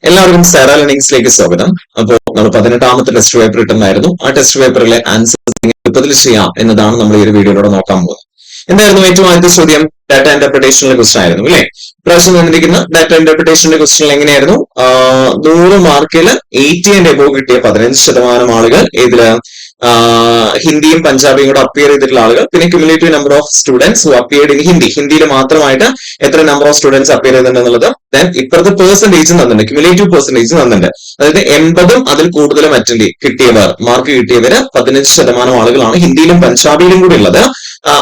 എല്ലാവർക്കും സാറ ലേണിംഗ്സിലേക്ക് സ്വാഗതം. അപ്പോൾ നമ്മൾ 18ാമത്തെ ടെസ്റ്റ് പേപ്പർ ഇട്ടുണ്ടായിരുന്നു. ആ ടെസ്റ്റ് പേപ്പറിലെ ആൻസേഴ്സ് എളുപ്പത്തിൽ ചെയ്യാം എന്നതാണ് നമ്മൾ ഈ ഒരു വീഡിയോയിലൂടെ നോക്കാൻ പോകുന്നത്. എന്തായിരുന്നു ഏറ്റവും ആദ്യത്തെ ചോദ്യം? ഡാറ്റ ഇന്റർപ്രിട്ടേഷനിലെ ക്വസ്റ്റൻ ആയിരുന്നു അല്ലെ? ഇപ്രാവശ്യം തന്നിരിക്കുന്ന ഡാറ്റ ഇന്റർപ്രിട്ടേഷനിലെ ക്വസ്റ്റൻ എങ്ങനെയായിരുന്നു? 100 മാർക്കിൽ 80 ആൻഡ് എബോവ് കിട്ടിയ 15% ആളുകൾ ഇതില് ഹിന്ദിയും പഞ്ചാബിയും കൂടെ അപ്പിയർ ചെയ്തിട്ടുള്ള ആളുകൾ, പിന്നെ cumulative number of students who appeared in ഹിന്ദിയിൽ മാത്രമായിട്ട് എത്ര നമ്പർ ഓഫ് സ്റ്റുഡൻസ് അപ്പിയർ ചെയ്തിട്ടുണ്ടെന്നുള്ളത്, ദെൻ ഇപ്പുറത്തെ പെർസെന്റേജ് തന്നിട്ടുണ്ട്, ക്യുമുലേറ്റീവ് പെർസെന്റേജ് തന്നിട്ടുണ്ട്. അതായത് 80ഉം അതിൽ കൂടുതലും അറ്റൻഡ് കിട്ടിയവർ, മാർക്ക് കിട്ടിയവര് 15% ആളുകളാണ് ഹിന്ദിയിലും പഞ്ചാബിയിലും കൂടി ഉള്ളത്.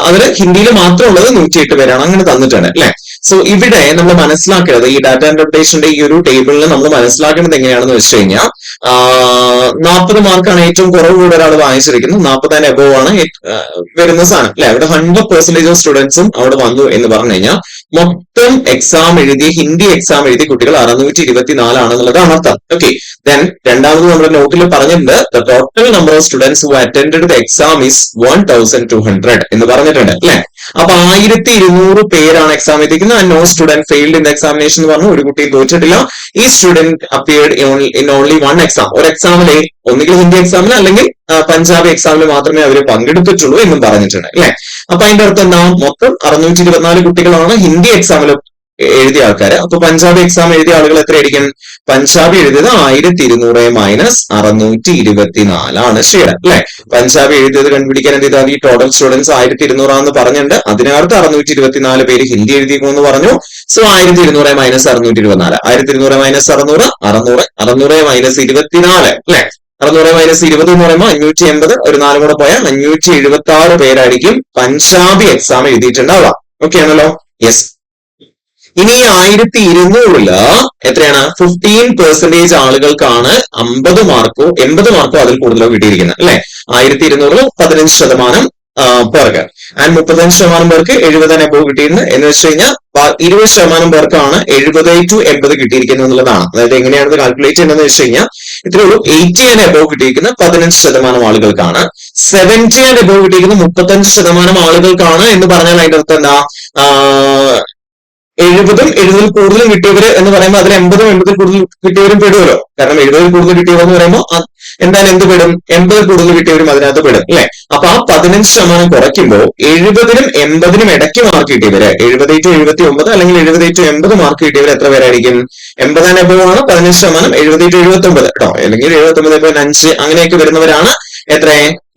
അതിൽ ഹിന്ദിയിൽ മാത്രമുള്ളത് 108 പേരാണ്. അങ്ങനെ തന്നിട്ടുണ്ട് അല്ലെ? സോ ഇവിടെ നമ്മൾ മനസ്സിലാക്കേണ്ടത്, ഈ ഡാറ്റ ഇന്റർപ്രിട്ടേഷന്റെ ഈ ഒരു ടേബിളിൽ നമ്മൾ മനസ്സിലാക്കേണ്ടത് എങ്ങനെയാണെന്ന് വെച്ച് കഴിഞ്ഞാൽ, 40 മാർക്കാണ് ഏറ്റവും കുറവ് കൂടെ ഒരാൾ വാങ്ങിച്ചിരിക്കുന്നത്. 40 ആൻഡ് എബോവ് ആണ് വരുന്ന സാധനം അല്ലെ? അവിടെ 100% ഓഫ് സ്റ്റുഡൻസും അവിടെ വന്നു എന്ന് പറഞ്ഞു കഴിഞ്ഞാൽ മൊത്തം എക്സാം എഴുതിയ, ഹിന്ദി എക്സാം എഴുതിയ കുട്ടികൾ 624 ആണെന്നുള്ളതാണ് അർത്ഥം. ഓക്കെ, ദെൻ രണ്ടാമത് നമ്മുടെ നോട്ടിൽ പറഞ്ഞിട്ടുണ്ട്, the total number of students who attended the exam is 1200 എന്ന് പറഞ്ഞിട്ടുണ്ട് അല്ലെ? അപ്പൊ 1200 പേരാണ് എക്സാം എഴുതിക്കുന്നത്. No student failed in the examination എന്ന് പറഞ്ഞു. ഒരു കുട്ടിയും തോറ്റിട്ടില്ല. ഈ student appeared in only one exam. ഒരു എക്സാമിലെ ഒന്നുകിൽ ഹിന്ദി എക്സാമിൽ അല്ലെങ്കിൽ പഞ്ചാബി എക്സാമിൽ മാത്രമേ അവർ പങ്കെടുത്തിട്ടുള്ളൂ എന്നും പറഞ്ഞിട്ടുണ്ട് അല്ലെ? അപ്പൊ അതിന്റെ അർത്ഥം എന്താ? മൊത്തം 624 കുട്ടികളാണ് ഹിന്ദി എക്സാമിൽ എഴുതിയ ആൾക്കാര്. അപ്പൊ പഞ്ചാബി എക്സാം എഴുതിയ ആളുകൾ എത്രയായിരിക്കും? പഞ്ചാബി എഴുതിയത് 1200 മൈനസ് 624 ആണ് ശരി അല്ലെ? പഞ്ചാബി എഴുതിയത് കണ്ടുപിടിക്കാൻ എന്ത് ചെയ്താൽ, ഈ ടോട്ടൽ സ്റ്റുഡൻസ് 1200 ആണെന്ന് പറഞ്ഞിട്ടുണ്ട്. അതിനകത്ത് 624 പേര് ഹിന്ദി എഴുതിയെന്ന് പറഞ്ഞു. സോ 1200 മൈനസ് 624, 1200 മൈനസ് 600, 600 മൈനസ് 24 അല്ലെ? 600 മൈനസ് 20 എന്ന് പറയുമ്പോൾ 580, ഒരു 4 കൂടെ പോയാൽ 576 പേരായിരിക്കും പഞ്ചാബി എക്സാം എഴുതിയിട്ടുണ്ടാവുക. ഓക്കെ ആണല്ലോ? യെസ്. ഇനി 1200 എത്രയാണ്? 15% ആളുകൾക്കാണ് 50 മാർക്കോ 80 മാർക്കോ അതിൽ കൂടുതലോ കിട്ടിയിരിക്കുന്നത് അല്ലെ? 1200 15% പേർക്ക്, ആൻഡ് 35% പേർക്ക് 70 ആൻഡ് എബോവ് കിട്ടിയിരുന്നു. എന്ന് വെച്ച് കഴിഞ്ഞാൽ 20% പേർക്കാണ് 70 to 80 കിട്ടിയിരിക്കുന്നത് എന്നുള്ളതാണ്. അതായത് എങ്ങനെയാണ് കാൽക്കുലേറ്റ് ചെയ്യുന്നത് വെച്ച് കഴിഞ്ഞാൽ, ഇത്രയുള്ളൂ. 80 ആൻഡ് എബോവ് കിട്ടിയിരിക്കുന്ന 15% ആളുകൾക്കാണ്. 70 ആൻഡ് എബോവ് കിട്ടിയിരിക്കുന്ന 35% ആളുകൾക്കാണ് എന്ന് പറഞ്ഞാൽ അതിന്റെ അർത്ഥം എന്താ? 70ഉം 70ൽ കൂടുതലും കിട്ടിയവര് എന്ന് പറയുമ്പോൾ അതിൽ 80ഉം 80ൽ കൂടുതൽ കിട്ടിയവരും പെടുമല്ലോ. കാരണം 70ൽ കൂടുതൽ കിട്ടിയവർ എന്ന് പറയുമ്പോൾ എന്തായാലും എന്ത് പെടും? 80ൽ കൂടുതൽ കിട്ടിയവരും അതിനകത്ത് പെടും അല്ലെ? അപ്പൊ ആ 15% കുറയ്ക്കുമ്പോൾ 70നും 80നും ഇടയ്ക്ക് മാർക്ക് കിട്ടിയവര്, 70 to 79 അല്ലെങ്കിൽ 70 to 80 മാർക്ക് കിട്ടിയവർ എത്ര പേരായിരിക്കും? 80 ആൻഡ് എബോവ് ആണ് 15%, 70 to 79 കേട്ടോ, അല്ലെങ്കിൽ 79.5 അങ്ങനെയൊക്കെ വരുന്നവരാണ്. എത്ര?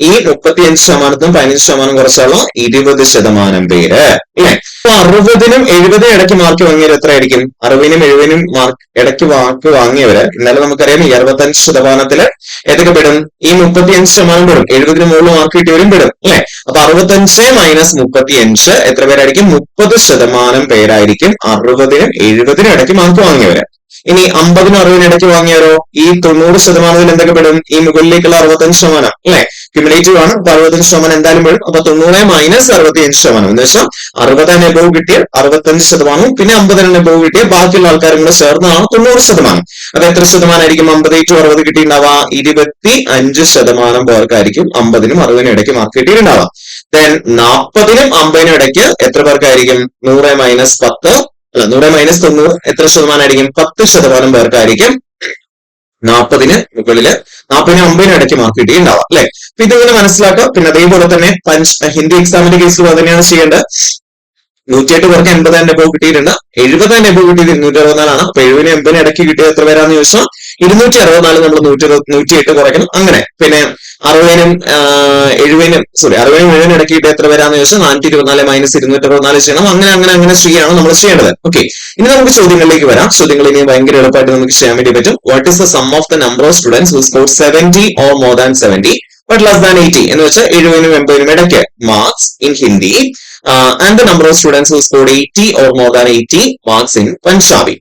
ഈ 35%നും 15% കുറച്ചുള്ള 20% പേര് അല്ലെ? അപ്പൊ 60നും 70നും ഇടയ്ക്ക് മാർക്ക് വാങ്ങിയവർ എത്രയായിരിക്കും? 60നും 70നും മാർക്ക് ഇടയ്ക്ക് മാർക്ക് വാങ്ങിയവര് ഇന്നലെ നമുക്കറിയാം ഈ 65% ഏതൊക്കെ പെടും? ഈ 35% പെടും. 70ന് മുകളിൽ മാർക്ക് കിട്ടിയവരും പെടും അല്ലെ? അപ്പൊ 65 മൈനസ് 35 എത്ര പേരായിരിക്കും? 30% പേരായിരിക്കും 60നും 70നും ഇടയ്ക്ക് മാർക്ക് വാങ്ങിയവര്. ഇനി 50നും 60നും ഇടയ്ക്ക് വാങ്ങിയാലോ ഈ 90% എന്തൊക്കെ പെടും? ഈ മുകളിലേക്കുള്ള 65% അല്ലെ? ക്യുമുലേറ്റീവ് ആണ്. അപ്പൊ 65% എന്തായാലും പെടും. അപ്പൊ 90 മൈനസ് 65% എന്ന് വെച്ചാൽ 60 ആൻഡ് എബോവ് കിട്ടിയ 65%, പിന്നെ 50 ആൻഡ് എബോവ് കിട്ടിയ ബാക്കിയുള്ള ആൾക്കാരും കൂടെ ചേർന്നതാണ് 90%. അപ്പൊ എത്ര ശതമാനമായിരിക്കും 50 to 60 കിട്ടിയിട്ടുണ്ടാവുക? 25% പേർക്കായിരിക്കും 50നും 60നും ഇടയ്ക്ക് മാർക്ക് കിട്ടിയിട്ടുണ്ടാവുക. ദെൻ 40നും 50നും ഇടയ്ക്ക് എത്ര പേർക്കായിരിക്കും? 100 മൈനസ് 10 100 മൈനസ് 90 എത്ര ശതമാനമായിരിക്കും? 10% പേർക്കായിരിക്കും 40ന് മുകളില് 40നും 50നും ഇടയ്ക്ക് മാർക്ക് കിട്ടിയിട്ടുണ്ടാവാം അല്ലെ? അപ്പൊ ഇതിങ്ങനെ മനസ്സിലാക്കാം. പിന്നെ അതേപോലെ തന്നെ ഹിന്ദി എക്സാമിന്റെ കേസിൽ തന്നെയാണ് ചെയ്യേണ്ടത്. 108 പേർക്ക് 80 ആൻഡ് എബോവ് കിട്ടിയിട്ടുണ്ട്. 70 ആൻഡ് എബോവ് കിട്ടിയത് 264 ആണ്. അപ്പൊ 70നും 80നും ഇടയ്ക്ക് കിട്ടിയത് എത്ര പേരാന്ന് ചോദിച്ചാൽ 264 നമ്മൾ 108 കുറയ്ക്കണം. അങ്ങനെ പിന്നെ 60നും 70നും ഇടയ്ക്ക് കിട്ടിയ എത്ര പേരാന്ന് ചോദിച്ചാൽ 424 മൈനസ് 264 ചെയ്യണം. അങ്ങനെ ചെയ്യാണ് നമ്മൾ ചെയ്യേണ്ടത്. ഓക്കെ, ഇനി നമുക്ക് ചോദ്യങ്ങളിലേക്ക് വരാം. ചോദ്യങ്ങൾ ഇനി ഭയങ്കര എളുപ്പമായിട്ട് നമുക്ക് ചെയ്യാൻ വേണ്ടി പറ്റും. What is the sum of the number of students who scored 70 or more than 70 but less than 80 എന്ന് വെച്ചാൽ 70നും 80നും ഇടയ്ക്ക് marks in Hindi, and the number of students who scored 80 or more than 80 marks in Punjabi.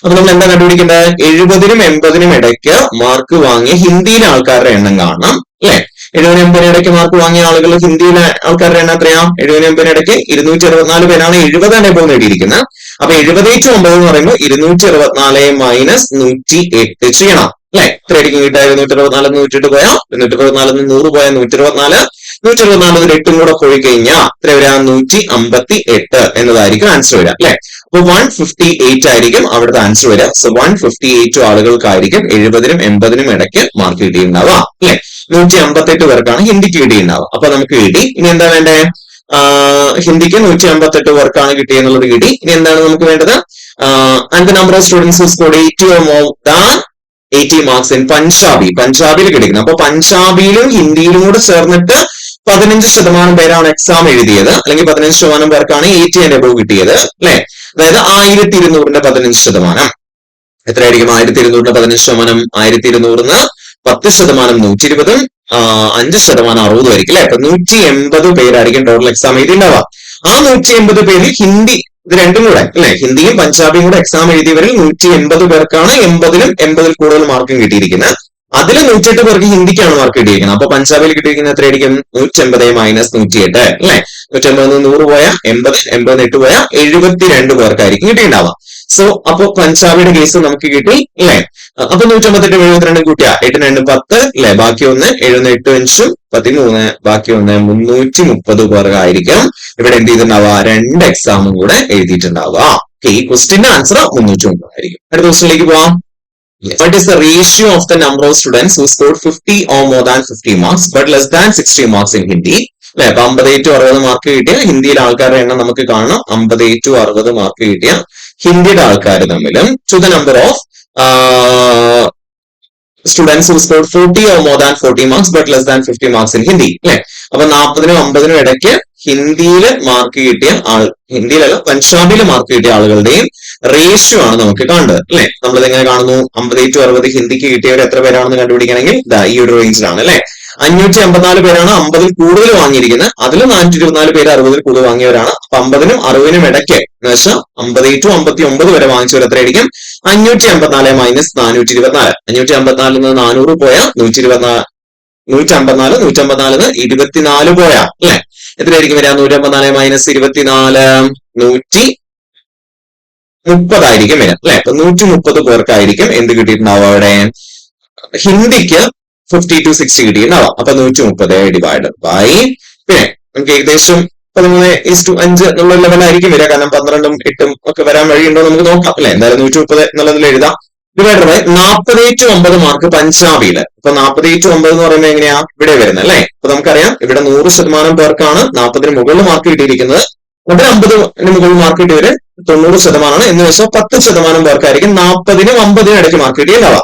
അപ്പൊ നമ്മൾ എന്താ കണ്ടുപിടിക്കേണ്ടത്? 70നും 80നും ഇടയ്ക്ക് mark വാങ്ങിയ ഹിന്ദിയിലെ ആൾക്കാരുടെ എണ്ണം കാണണം അല്ലെ? 70നും 80നും ഇടയ്ക്ക് മാർക്ക് വാങ്ങിയ ആളുകൾ ഹിന്ദിയിലെ ആൾക്കാരുടെ എണ്ണം എത്രയാ? 70നും 80നും ഇടയ്ക്ക് 264 പേരാണ് 70 ആൻഡ് എബോവ് നേടിയിരിക്കുന്നത്. അപ്പൊ 70 to 9 എന്ന് പറയുമ്പോൾ 264 മൈനസ് 108 ചെയ്യണം അല്ലെ? എത്രയായിരിക്കും കിട്ടുക? 264 108 പോയാൽ 264 100 പോയാൽ 124, 164 8 കൂടെ പോയി കഴിഞ്ഞാൽ എത്ര വരാം 158 എന്നതായിരിക്കും ആൻസർ വരിക അല്ലെ. അപ്പൊ 158 ആയിരിക്കും അവിടുത്തെ ആൻസർ വരിക. സോ 158 ആളുകൾക്കായിരിക്കും 70-നും 80-നും ഇടയ്ക്ക് മാർക്ക് കിട്ടിയിട്ടുണ്ടാവുക അല്ലെ. 158 പേർക്കാണ് ഹിന്ദിക്ക് കിട്ടിയിട്ടുണ്ടാവുക. അപ്പൊ നമുക്ക് കിട്ടി. ഇനി എന്താ വേണ്ടേ? ഹിന്ദിക്ക് 158 പേർക്കാണ് കിട്ടിയെന്നുള്ളത് കിട്ടി. ഇനി എന്താണ് നമുക്ക് വേണ്ടത്? And the number of students who scored 80 or more than 80 marks in Punjabi. പഞ്ചാബിൽ കിട്ടിക്കുന്നത്. അപ്പൊ പഞ്ചാബിയിലും ഹിന്ദിയിലും കൂടെ ചേർന്നിട്ട് 15% പേരാണ് എക്സാം എഴുതിയത്, അല്ലെങ്കിൽ 15% പേർക്കാണ് 80 and above കിട്ടിയത് അല്ലെ. അതായത് 1200-ന്റെ 15%. എത്രയായിരിക്കും 1200-ന്റെ 15%? 1200-ന് 10% 120-ഉം 5% 60 ആയിരിക്കും അല്ലെ. അപ്പൊ 180 പേരായിരിക്കും ടോട്ടൽ എക്സാം എഴുതിയിട്ടുണ്ടാവുക. ആ 180 പേരിൽ ഹിന്ദി ഇത് രണ്ടും കൂടെ അല്ലെ, ഹിന്ദിയും പഞ്ചാബിയും കൂടെ എക്സാം എഴുതിയവരിൽ 180 പേർക്കാണ് 80-ലും 80-ൽ കൂടുതൽ മാർക്കും കിട്ടിയിരിക്കുന്നത്. അതിൽ 108 പേർക്ക് ഹിന്ദിക്കാണ് മാർക്ക് കിട്ടിയിരിക്കുന്നത്. അപ്പൊ പഞ്ചാബിൽ കിട്ടിയിരിക്കുന്നത് എത്രയായിരിക്കും? 180 - 108 അല്ലെ. 180 100 പോയ 80, 80 8 പോയ 72 പേർക്കായിരിക്കും കിട്ടിയിട്ടുണ്ടാവുക. സോ അപ്പൊ പഞ്ചാബിയുടെ കേസ് നമുക്ക് കിട്ടി അല്ലെ. അപ്പൊ 158 72 കൂട്ടിയ 8 2 10 അല്ലെ. ബാക്കി 1 7 8 5 13, ബാക്കി 1 330 പേർക്കായിരിക്കും ഇവിടെ എന്ത് ചെയ്തിട്ടുണ്ടാവുക? 2 എക്സാമും കൂടെ എഴുതിയിട്ടുണ്ടാവുക. ഈ ക്വസ്റ്റിന്റെ ആൻസർ 309 ആയിരിക്കും. അടുത്ത ക്വസ്റ്റിനിലേക്ക് പോവാം. What is the ratio of the number of students who scored 50 or more than 50 marks but less than 60 marks in Hindi? അല്ലെ. അപ്പൊ 50 to 60 മാർക്ക് കിട്ടിയ ഹിന്ദിയിലെ ആൾക്കാരുടെ എണ്ണം നമുക്ക് കാണണം. 50 to 60 മാർക്ക് കിട്ടിയ ഹിന്ദിയുടെ ആൾക്കാർ തമ്മിലും to the number of students who scored 40 or more than 40 marks but less than 50 marks in Hindi അല്ലെ. അപ്പൊ 40-നും 50-നും ഇടയ്ക്ക് ഹിന്ദിയിൽ മാർക്ക് കിട്ടിയ ഹിന്ദിയിലല്ല പഞ്ചാബിയിൽ മാർക്ക് കിട്ടിയ ആളുകളുടെയും റേഷ്യോ ആണ് നമുക്ക് കാണേണ്ടത് അല്ലെ. നമ്മളിത് എങ്ങനെ കാണുന്നു? 50 to 60 ഹിന്ദിക്ക് കിട്ടിയവർ എത്ര പേരാണെന്ന് കണ്ടുപിടിക്കണമെങ്കിൽ ഈ ഒരു റേഞ്ചിലാണ് അല്ലെ. 554 പേരാണ് 50-ൽ കൂടുതൽ വാങ്ങിയിരിക്കുന്നത്. അതിൽ 424 പേര് 60-ൽ കൂടുതൽ വാങ്ങിയവരാണ്. അപ്പൊ 50-നും 60-നും ഇടയ്ക്ക് എന്ന് വെച്ചാൽ 50 to 59 വരെ വാങ്ങിച്ചവർ എത്രയായിരിക്കും? 554 - 424. 554-ൽ നിന്ന് 400 പോയാൽ 154, 154-ന് 24 പോയാ അല്ലെ. എത്രയായിരിക്കും വരിക? 154 - 24 130 ആയിരിക്കും വരിക അല്ലെ. അപ്പൊ 130 പേർക്കായിരിക്കും എന്ത് കിട്ടിയിട്ടുണ്ടാവും അവിടെ? ഹിന്ദിക്ക് 50 to 60 കിട്ടിയിട്ടുണ്ടാവാം. അപ്പൊ 130 ഡിവൈഡഡ് ബൈ പിന്നെ നമുക്ക് ഏകദേശം 13:5 എന്നുള്ള ലെവലായിരിക്കും വരിക. കാരണം 12-ഉം 8-ഉം ഒക്കെ വരാൻ വഴിയുണ്ടോ നമുക്ക് നോക്കാം അല്ലെ. എന്തായാലും 130 എന്നുള്ളതിൽ എഴുതാം. ഡിവൈഡഡ് ബൈ 40 to 50 മാർക്ക് പഞ്ചാബിയില്. അപ്പൊ 40 to 50 എന്ന് പറയുമ്പോൾ എങ്ങനെയാ ഇവിടെ വരുന്നത് അല്ലെ. അപ്പൊ നമുക്കറിയാം ഇവിടെ 100% പേർക്കാണ് 40-ന് മുകളിൽ മാർക്ക് കിട്ടിയിരിക്കുന്നത്. അതിൽ 50-ന് മുകളിൽ മാർക്ക് കിട്ടിയവര് 90% എന്ന് വെച്ചാൽ 10% പേർക്കായിരിക്കും 40-നും 50-നും ഇടയ്ക്ക് മാർക്ക് കിട്ടിയിട്ടുണ്ടാവുക.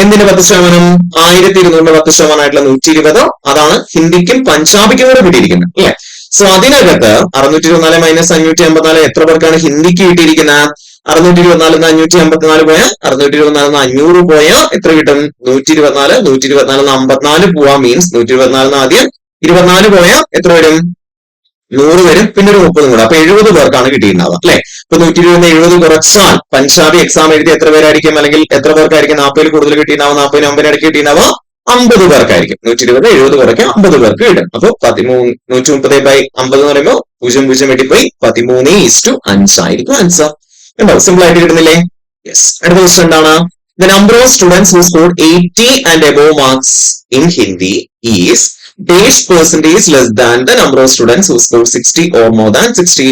എന്തിന് 10%? 1200-ന്റെ 10% ആയിട്ടുള്ള 120 അതാണ് ഹിന്ദിക്കും പഞ്ചാബിക്കും കൂടെ കിട്ടിയിരിക്കുന്നത് അല്ലെ. സോ അതിനകത്ത് 624 - 554 എത്ര പേർക്കാണ് ഹിന്ദിക്ക് കിട്ടിയിരിക്കുന്നത്? 624-ന് 554 പോയാൽ 624-ന് 500 പോയാൽ എത്ര കിട്ടും? 124. 124-ന് 54 പോവാ മീൻസ് 124-ന് ആദ്യം 24 പോയാൽ എത്ര വരും? 100 വരും. പിന്നെ ഒരു 30 കൂടെ. അപ്പൊ 70 പേർക്കാണ് കിട്ടിയിട്ടുണ്ടാവുക അല്ലെ. ഇപ്പൊ 120-ന് 70 കുറച്ചാൽ പഞ്ചാബി എക്സാം എഴുതി എത്ര പേരായിരിക്കും, അല്ലെങ്കിൽ എത്ര പേർക്കായിരിക്കും 40-ൽ കൂടുതൽ കിട്ടിയിട്ടുണ്ടാവുക? 40-നും 50-നും ഇടയ്ക്ക് കിട്ടിയിട്ടുണ്ടാവുക 50 പേർക്കായിരിക്കും. 120 70 കുറയ്ക്കാം 50 പേർക്ക് കിട്ടും. അപ്പൊ 130/50 എന്ന് പറയുമ്പോൾ 0 വെട്ടിപ്പോയി 13:5 ആയിരിക്കും ആൻസർ. ഉണ്ടോ? സിമ്പിൾ ആയിട്ട് കിട്ടുന്നില്ലേ? യെസ്. അടുത്ത ക്വസ്റ്റ്യൻ എന്താണ്? The number of students who scored 80 and above marks in Hindi is dash percentage less than the number of students who scored 60 or more than 60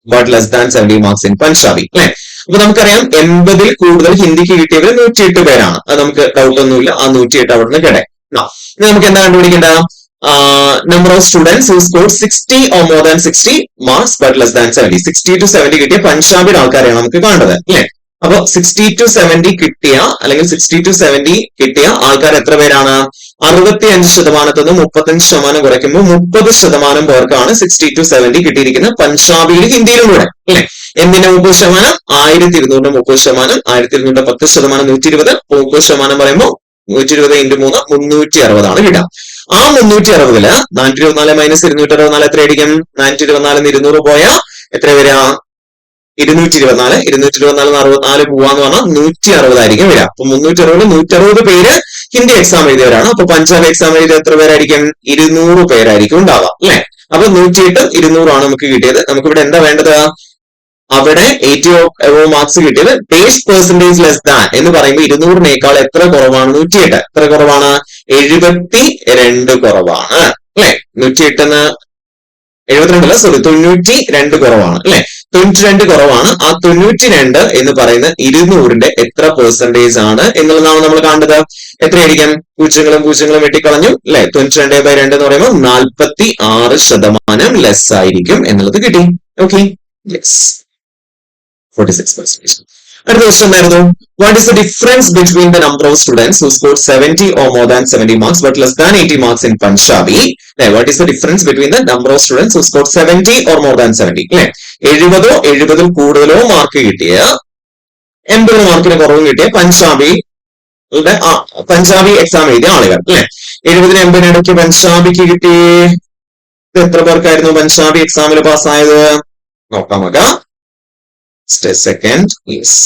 but less than 70 marks in Punjabi അല്ലെ. അപ്പൊ നമുക്കറിയാം 80-ൽ കൂടുതൽ ഹിന്ദിക്ക് കിട്ടിയവർ 108 പേരാണ്. അത് നമുക്ക് doubt ഒന്നുമില്ല. ആ 108 അവിടെ നിന്ന് കിടേ. ഇനി നമുക്ക് എന്താ കണ്ടുപിടിക്കേണ്ട? number of students who scored 60 or more than 60 marks but less than 70. 60 to 70 കിട്ടിയ പഞ്ചാബിയുടെ ആൾക്കാരെയാണ് നമുക്ക് കാണേണ്ടത് അല്ലെ. അപ്പൊ 60 to 70 കിട്ടിയ അല്ലെങ്കിൽ 60 to 70 കിട്ടിയ ആൾക്കാർ എത്ര പേരാണ്? 65%-ൽ നിന്ന് 35% കുറയ്ക്കുമ്പോൾ 30% പേർക്കാണ് 60 to 70 കിട്ടിയിരിക്കുന്നത് പഞ്ചാബിയിലും ഹിന്ദിയിലും കൂടെ അല്ലെ. എന്തിന്റെ 30%? 1200-ന്റെ 30%. 1200-ന്റെ 10% 120. 30% പറയുമ്പോൾ 120 × 3 360 ആണ് കിട്ടുക. ആ 360-ല് 424 - 264 എത്രയായിരിക്കും? 424-ന് 200 പോയാൽ എത്ര വരിക? 224. 224-ന് 64 പോവാന്ന് പറഞ്ഞാൽ 160 ആയിരിക്കും വരിക. അപ്പൊ 160 പേര് ഹിന്ദി എക്സാം എഴുതിയവരാണ്. അപ്പൊ പഞ്ചാബ് എക്സാം എഴുതിയ എത്ര പേരായിരിക്കും? 200 പേരായിരിക്കും ഉണ്ടാവുക അല്ലെ. അപ്പൊ 108 200 ആണ് നമുക്ക് കിട്ടിയത്. നമുക്ക് ഇവിടെ എന്താ വേണ്ടത്? അവിടെ 80 above മാർക്സ് കിട്ടിയത് ബേസ് പെർസെന്റേജ് ലെസ് ദാൻ എന്ന് പറയുമ്പോൾ 200-നേക്കാൾ എത്ര കുറവാണ്? 108 എത്ര കുറവാണ്? 72 കുറവാണ് അല്ലെ? 108 72 സോറി 92 കുറവാണ് അല്ലെ? 92 കുറവാണ്. ആ 92 എന്ന് പറയുന്ന 200ന്റെ എത്ര പെർസെന്റേജ് ആണ് എന്നുള്ളതാണ് നമ്മൾ കാണേണ്ടത്. എത്രയായിരിക്കും? പൂജ്യങ്ങളും വെട്ടിക്കളഞ്ഞു അല്ലെ? 92/2 എന്ന് പറയുമ്പോൾ 46% ലെസ് ആയിരിക്കും എന്നുള്ളത് കിട്ടി. Okay, yes, 46%. അടുത്ത ക്വസ്റ്റ്യൻ എന്തായിരുന്നു? What is the difference between the number of students who scored 70 or more than 70 marks but less than 80 marks in Punjabi? What is the difference between the number of students who scored 70 or more than 70? 70 കൂടുതലോ mark കിട്ടിയ 80 മാർക്കിന് കുറവും കിട്ടിയ Punjabi exam എഴുതിയ ആളുകൾ അല്ലെ? 70 80 ഇടയ്ക്ക് പഞ്ചാബിക്ക് കിട്ടി എത്ര പേർക്കായിരുന്നു പഞ്ചാബി എക്സാമിൽ പാസ്സായത്? നോക്കാം നമുക്ക്. സെക്കൻഡ്, യെസ്,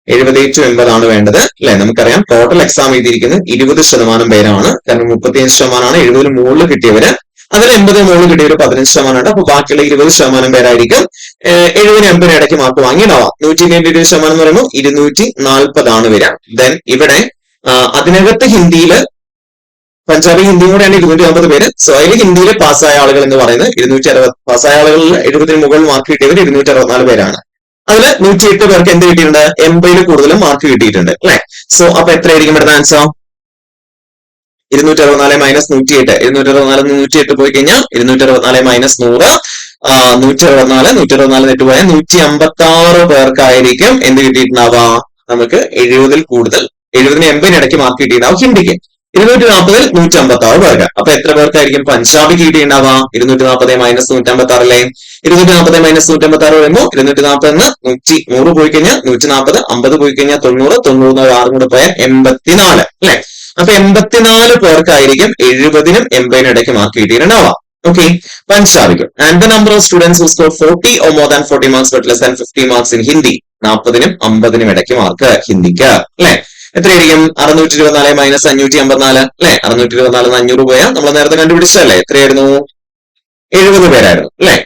70-80 ആണ് വേണ്ടത് അല്ലെ? നമുക്കറിയാം ടോട്ടൽ എക്സാം എഴുതിയിരിക്കുന്നത് 20% പേരാണ്. കാരണം 35% 70 മുകളിൽ കിട്ടിയവര്. അതിൽ 80 മുകളിൽ കിട്ടിയവര് 15% ഉണ്ട്. അപ്പൊ ബാക്കിയുള്ള 20% പേരായിരിക്കും 70-80 ഇടയ്ക്ക് മാർക്ക് വാങ്ങിയിടാവാം. 120% എന്ന് പറയുമ്പോൾ 240 ആണ് വരിക. ദെൻ ഇവിടെ അതിനകത്ത് ഹിന്ദിയില് പഞ്ചാബി ഹിന്ദിയും കൂടെയാണ് 250 പേര്. സോ അതിൽ ഹിന്ദിയിൽ പാസ്സായ ആളുകൾ എന്ന് പറയുന്നത് 260 പാസ്സായ ആളുകളിൽ 70 മുകളിൽ മാർക്ക് കിട്ടിയവർ 264 പേരാണ്. അതിൽ 108 പേർക്ക് എന്ത് കിട്ടിയിട്ടുണ്ട്? 80 കൂടുതലും മാർക്ക് കിട്ടിയിട്ടുണ്ട് അല്ലെ? സോ അപ്പൊ എത്രയായിരിക്കും ഇവിടുത്തെ ആൻസർ? 264 മൈനസ് 108. 264 108 പോയി കഴിഞ്ഞാൽ 264 മൈനസ് 100, 164 നെറ്റ് പോയാൽ 156 പേർക്കായിരിക്കും എന്ത് കിട്ടിയിട്ടുണ്ടാവുക? നമുക്ക് 70 കൂടുതൽ 70-ന് 80 ഇടയ്ക്ക് മാർക്ക് കിട്ടിയിട്ടുണ്ടാവും ഹിന്ദിക്ക്. 240-ൽ 156 പേർക്ക്. അപ്പൊ എത്ര പേർക്കായിരിക്കും പഞ്ചാബിക്ക് കിട്ടിയിട്ടുണ്ടാവുക? 240 മൈനസ് 156 അല്ലേ? 240 മൈനസ് 156 വരുമ്പോൾ 240 100 പോയി കഴിഞ്ഞാൽ 140, 50 പോയി കഴിഞ്ഞാൽ 90, 90 6 കൂടെ പോയാൽ 84 അല്ലെ? അപ്പൊ 84 പേർക്കായിരിക്കും 70-നും 80-നും ഇടയ്ക്ക് മാർക്ക് കിട്ടിയിട്ടുണ്ടാവുക. ഓക്കെ, പഞ്ചാബിക്ക്. And the number of students who score 40 or more than 40 marks but less than 50 marks in Hindi. 40-നും 50-നും ഇടയ്ക്ക് മാർക്ക് ഹിന്ദിക്ക് അല്ലെ? എത്രയായിരിക്കും? 624 മൈനസ് 554 അല്ലെ? 624 500 പോയാൽ നമ്മൾ നേരത്തെ കണ്ടുപിടിച്ചതല്ലേ? എത്രയായിരുന്നു? 70 പേരായിരുന്നു അല്ലെ?